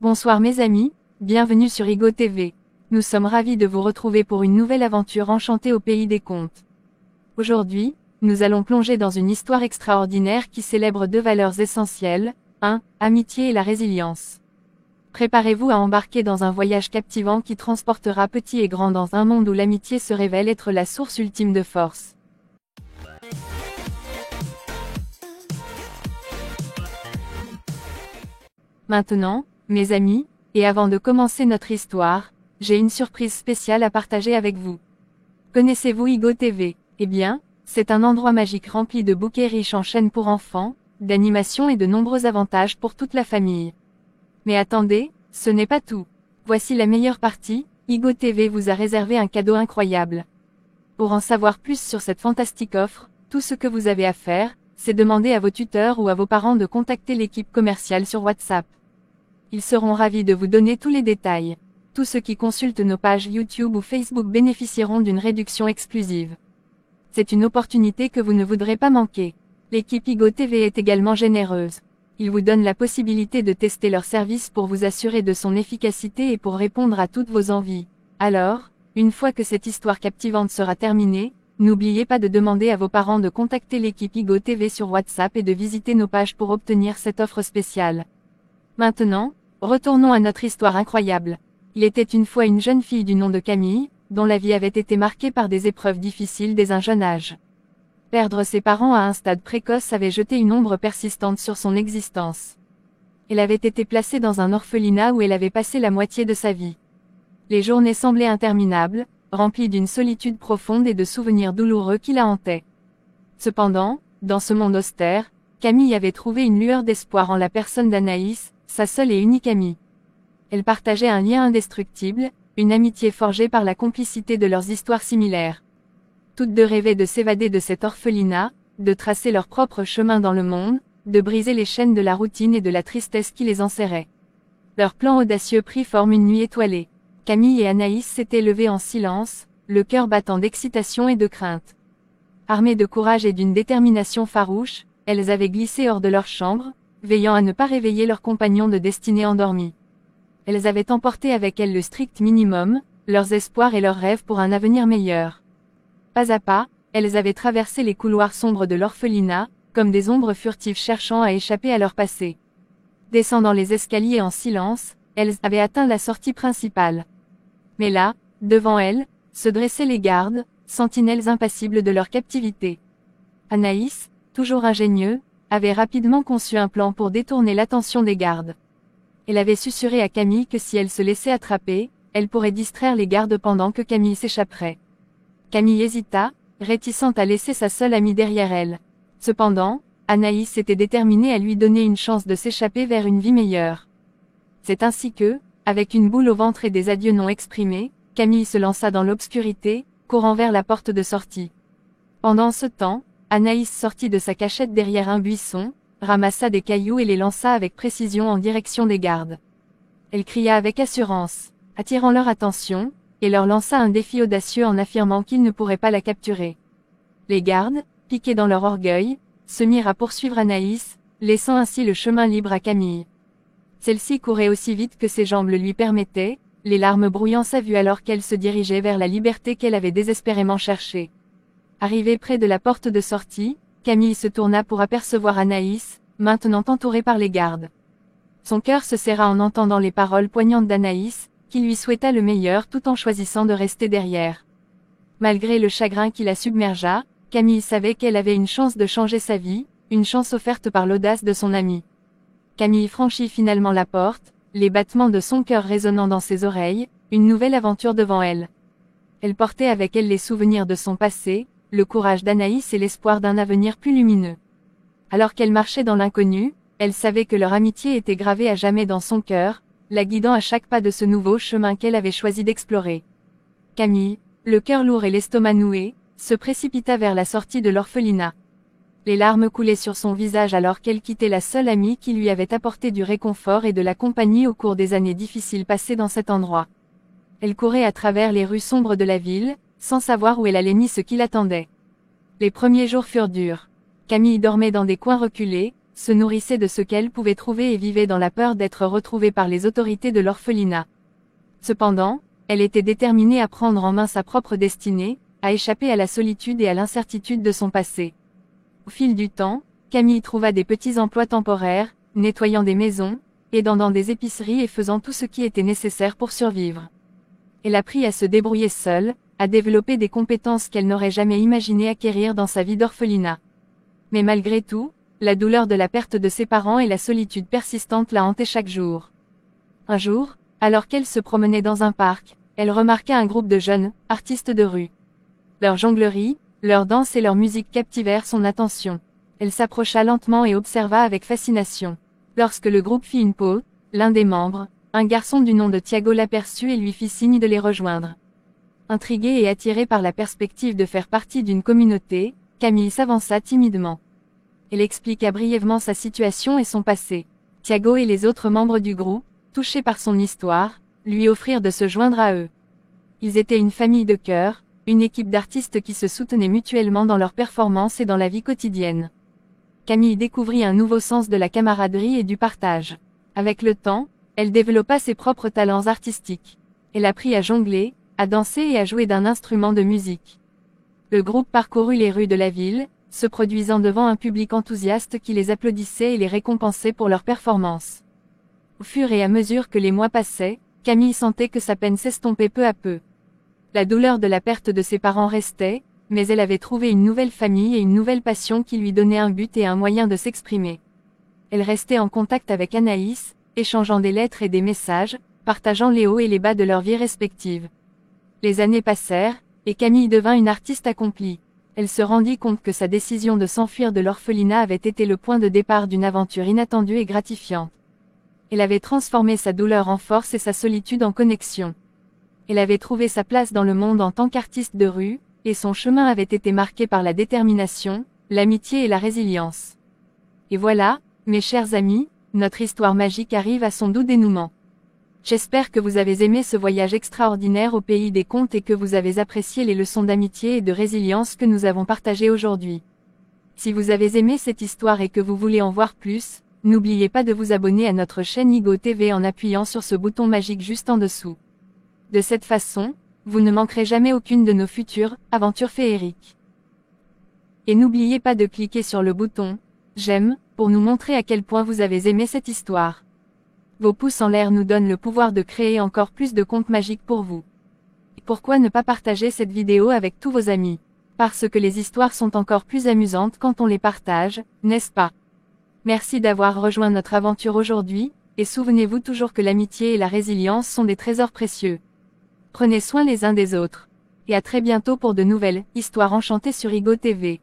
Bonsoir mes amis, bienvenue sur Igo TV. Nous sommes ravis de vous retrouver pour une nouvelle aventure enchantée au pays des contes. Aujourd'hui, nous allons plonger dans une histoire extraordinaire qui célèbre deux valeurs essentielles, 1. Amitié et la résilience. Préparez-vous à embarquer dans un voyage captivant qui transportera petits et grands dans un monde où l'amitié se révèle être la source ultime de force. Maintenant, mes amis, et avant de commencer notre histoire, j'ai une surprise spéciale à partager avec vous. Connaissez-vous Igo TV? Eh bien, c'est un endroit magique rempli de bouquets riches en chaînes pour enfants, d'animations et de nombreux avantages pour toute la famille. Mais attendez, ce n'est pas tout. Voici la meilleure partie, Igo TV vous a réservé un cadeau incroyable. Pour en savoir plus sur cette fantastique offre, tout ce que vous avez à faire, c'est demander à vos tuteurs ou à vos parents de contacter l'équipe commerciale sur WhatsApp. Ils seront ravis de vous donner tous les détails. Tous ceux qui consultent nos pages YouTube ou Facebook bénéficieront d'une réduction exclusive. C'est une opportunité que vous ne voudrez pas manquer. L'équipe Igo TV est également généreuse. Ils vous donnent la possibilité de tester leur service pour vous assurer de son efficacité et pour répondre à toutes vos envies. Alors, une fois que cette histoire captivante sera terminée, n'oubliez pas de demander à vos parents de contacter l'équipe Igo TV sur WhatsApp et de visiter nos pages pour obtenir cette offre spéciale. Maintenant, retournons à notre histoire incroyable. Il était une fois une jeune fille du nom de Camille, dont la vie avait été marquée par des épreuves difficiles dès un jeune âge. Perdre ses parents à un stade précoce avait jeté une ombre persistante sur son existence. Elle avait été placée dans un orphelinat où elle avait passé la moitié de sa vie. Les journées semblaient interminables, remplies d'une solitude profonde et de souvenirs douloureux qui la hantaient. Cependant, dans ce monde austère, Camille avait trouvé une lueur d'espoir en la personne d'Anaïs, sa seule et unique amie. Elles partageaient un lien indestructible, une amitié forgée par la complicité de leurs histoires similaires. Toutes deux rêvaient de s'évader de cet orphelinat, de tracer leur propre chemin dans le monde, de briser les chaînes de la routine et de la tristesse qui les enserraient. Leur plan audacieux prit forme une nuit étoilée. Camille et Anaïs s'étaient levées en silence, le cœur battant d'excitation et de crainte. Armées de courage et d'une détermination farouche, elles avaient glissé hors de leur chambre, veillant à ne pas réveiller leurs compagnons de destinée endormis. Elles avaient emporté avec elles le strict minimum, leurs espoirs et leurs rêves pour un avenir meilleur. Pas à pas, elles avaient traversé les couloirs sombres de l'orphelinat, comme des ombres furtives cherchant à échapper à leur passé. Descendant les escaliers en silence, elles avaient atteint la sortie principale. Mais là, devant elles, se dressaient les gardes, sentinelles impassibles de leur captivité. Anaïs, toujours ingénieux, avait rapidement conçu un plan pour détourner l'attention des gardes. Elle avait susurré à Camille que si elle se laissait attraper, elle pourrait distraire les gardes pendant que Camille s'échapperait. Camille hésita, réticente à laisser sa seule amie derrière elle. Cependant, Anaïs était déterminée à lui donner une chance de s'échapper vers une vie meilleure. C'est ainsi que, avec une boule au ventre et des adieux non exprimés, Camille se lança dans l'obscurité, courant vers la porte de sortie. Pendant ce temps, Anaïs sortit de sa cachette derrière un buisson, ramassa des cailloux et les lança avec précision en direction des gardes. Elle cria avec assurance, attirant leur attention, et leur lança un défi audacieux en affirmant qu'ils ne pourraient pas la capturer. Les gardes, piqués dans leur orgueil, se mirent à poursuivre Anaïs, laissant ainsi le chemin libre à Camille. Celle-ci courait aussi vite que ses jambes le lui permettaient, les larmes brouillant sa vue alors qu'elle se dirigeait vers la liberté qu'elle avait désespérément cherchée. Arrivée près de la porte de sortie, Camille se tourna pour apercevoir Anaïs, maintenant entourée par les gardes. Son cœur se serra en entendant les paroles poignantes d'Anaïs, qui lui souhaita le meilleur tout en choisissant de rester derrière. Malgré le chagrin qui la submergea, Camille savait qu'elle avait une chance de changer sa vie, une chance offerte par l'audace de son amie. Camille franchit finalement la porte, les battements de son cœur résonnant dans ses oreilles, une nouvelle aventure devant elle. Elle portait avec elle les souvenirs de son passé, le courage d'Anaïs et l'espoir d'un avenir plus lumineux. Alors qu'elle marchait dans l'inconnu, elle savait que leur amitié était gravée à jamais dans son cœur, la guidant à chaque pas de ce nouveau chemin qu'elle avait choisi d'explorer. Camille, le cœur lourd et l'estomac noué, se précipita vers la sortie de l'orphelinat. Les larmes coulaient sur son visage alors qu'elle quittait la seule amie qui lui avait apporté du réconfort et de la compagnie au cours des années difficiles passées dans cet endroit. Elle courait à travers les rues sombres de la ville, sans savoir où elle allait ni ce qui l'attendait. Les premiers jours furent durs. Camille dormait dans des coins reculés, se nourrissait de ce qu'elle pouvait trouver et vivait dans la peur d'être retrouvée par les autorités de l'orphelinat. Cependant, elle était déterminée à prendre en main sa propre destinée, à échapper à la solitude et à l'incertitude de son passé. Au fil du temps, Camille trouva des petits emplois temporaires, nettoyant des maisons, aidant dans des épiceries et faisant tout ce qui était nécessaire pour survivre. Elle apprit à se débrouiller seule, à développer des compétences qu'elle n'aurait jamais imaginé acquérir dans sa vie d'orphelinat. Mais malgré tout, la douleur de la perte de ses parents et la solitude persistante la hantaient chaque jour. Un jour, alors qu'elle se promenait dans un parc, elle remarqua un groupe de jeunes, artistes de rue. Leur jonglerie, leur danse et leur musique captivèrent son attention. Elle s'approcha lentement et observa avec fascination. Lorsque le groupe fit une pause, l'un des membres, un garçon du nom de Thiago l'aperçut et lui fit signe de les rejoindre. Intriguée et attirée par la perspective de faire partie d'une communauté, Camille s'avança timidement. Elle expliqua brièvement sa situation et son passé. Thiago et les autres membres du groupe, touchés par son histoire, lui offrirent de se joindre à eux. Ils étaient une famille de cœur, une équipe d'artistes qui se soutenaient mutuellement dans leurs performances et dans la vie quotidienne. Camille découvrit un nouveau sens de la camaraderie et du partage. Avec le temps, elle développa ses propres talents artistiques. Elle apprit à jongler, à danser et à jouer d'un instrument de musique. Le groupe parcourut les rues de la ville, se produisant devant un public enthousiaste qui les applaudissait et les récompensait pour leurs performances. Au fur et à mesure que les mois passaient, Camille sentait que sa peine s'estompait peu à peu. La douleur de la perte de ses parents restait, mais elle avait trouvé une nouvelle famille et une nouvelle passion qui lui donnaient un but et un moyen de s'exprimer. Elle restait en contact avec Anaïs, échangeant des lettres et des messages, partageant les hauts et les bas de leur vie respective. Les années passèrent, et Camille devint une artiste accomplie. Elle se rendit compte que sa décision de s'enfuir de l'orphelinat avait été le point de départ d'une aventure inattendue et gratifiante. Elle avait transformé sa douleur en force et sa solitude en connexion. Elle avait trouvé sa place dans le monde en tant qu'artiste de rue, et son chemin avait été marqué par la détermination, l'amitié et la résilience. Et voilà, mes chers amis, notre histoire magique arrive à son doux dénouement. J'espère que vous avez aimé ce voyage extraordinaire au pays des contes et que vous avez apprécié les leçons d'amitié et de résilience que nous avons partagées aujourd'hui. Si vous avez aimé cette histoire et que vous voulez en voir plus, n'oubliez pas de vous abonner à notre chaîne Igo TV en appuyant sur ce bouton magique juste en dessous. De cette façon, vous ne manquerez jamais aucune de nos futures aventures féeriques. Et n'oubliez pas de cliquer sur le bouton « J'aime » pour nous montrer à quel point vous avez aimé cette histoire. Vos pouces en l'air nous donnent le pouvoir de créer encore plus de contes magiques pour vous. Et pourquoi ne pas partager cette vidéo avec tous vos amis? Parce que les histoires sont encore plus amusantes quand on les partage, n'est-ce pas? Merci d'avoir rejoint notre aventure aujourd'hui, et souvenez-vous toujours que l'amitié et la résilience sont des trésors précieux. Prenez soin les uns des autres. Et à très bientôt pour de nouvelles histoires enchantées sur Igo TV.